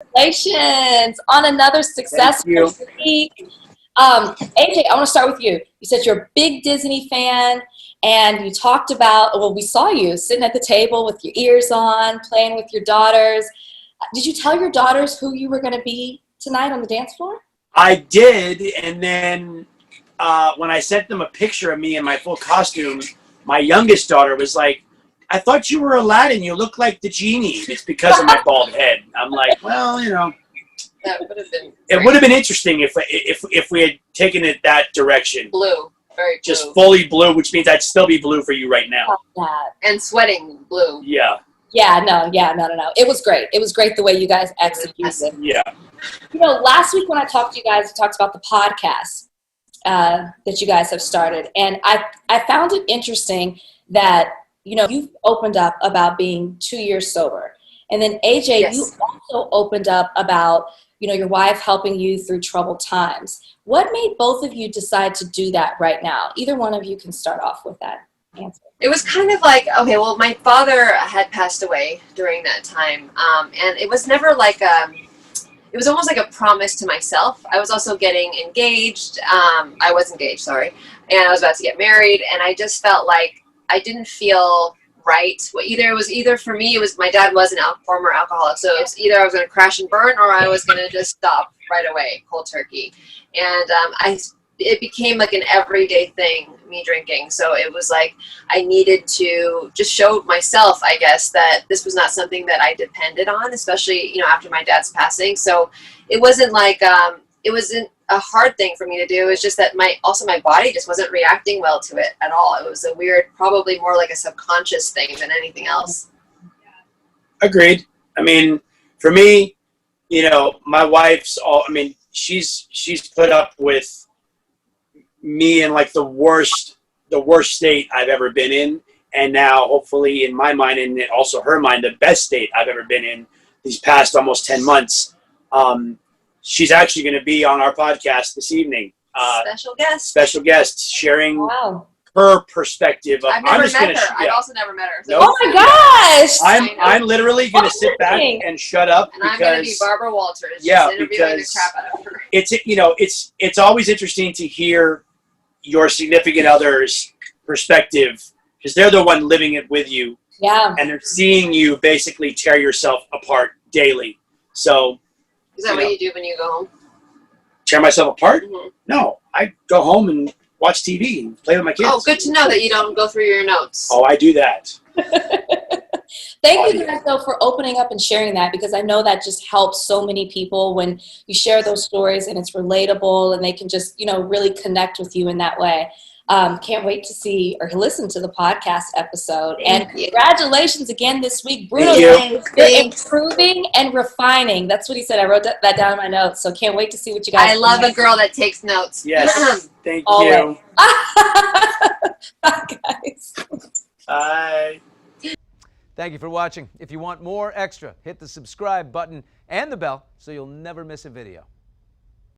Congratulations on another successful week. AJ, I want to start with you. You said you're a big Disney fan, and you talked about, well, we saw you sitting at the table with your ears on, playing with your daughters. Did you tell your daughters who you were going to be tonight on the dance floor? I did, and then when I sent them a picture of me in my full costume, my youngest daughter was like, I thought you were Aladdin. You look like the genie. It's because of my bald head. I'm like, well, you know. That would have been It would have been interesting if we had taken it that direction. blue. Very blue. Just fully blue, which means I'd still be blue for you right now. And sweating blue. Yeah. Yeah, no. It was great. It was great the way you guys executed it. Yeah. You know, last week when I talked to you guys, we talked about the podcast that you guys have started. And I found it interesting that, you know, you've opened up about being 2 years sober. And then AJ, Yes. you also opened up about, you know, your wife helping you through troubled times. What made both of you decide to do that right now? Either one of you can start off with that answer. It was kind of like, okay, well, my father had passed away during that time. And it was never like it was almost like a promise to myself. I was also getting engaged. I was engaged, sorry. And I was about to get married. And I just felt like I didn't feel right. Either for me, it was my dad was a former alcoholic. So it was either I was going to crash and burn or I was going to just stop right away, cold turkey. And it became like an everyday thing, me drinking. So it was like I needed to just show myself, I guess, that this was not something that I depended on, especially, you know, after my dad's passing. So it wasn't like, it wasn't a hard thing for me to do. It was just that my body just wasn't reacting well to it at all. It was a weird, probably more like a subconscious thing than anything else. Agreed. I mean, for me, you know, my wife's she's put up with me in like the worst state I've ever been in, and now hopefully in my mind and also her mind the best state I've ever been in these past almost 10 months. She's actually going to be on our podcast this evening. Special guest sharing her perspective of. I've never met her. Yeah. I've also never met her. So Oh my gosh! I'm literally going to sit back and shut up and I'm going to be Barbara Walters. Yeah, just because the crap out of her. It's always interesting to hear your significant other's perspective because they're the one living it with you. Yeah. And they're seeing you basically tear yourself apart daily. So. Is that what you do when you go home? Tear myself apart? Mm-hmm. No, I go home and watch TV and play with my kids. Oh, good to know that you don't go through your notes. Oh, I do that. Thank you guys, though, for opening up and sharing that, because I know that just helps so many people when you share those stories and it's relatable and they can just, you know, really connect with you in that way. Can't wait to see or listen to the podcast episode. And congratulations again this week. Bruno, you're improving and refining. That's what he said. I wrote that down in my notes. So can't wait to see what you guys I love a girl that takes notes. Yes. Thank you. Bye, guys. Bye. Thank you for watching. If you want more extra, hit the subscribe button and the bell so you'll never miss a video.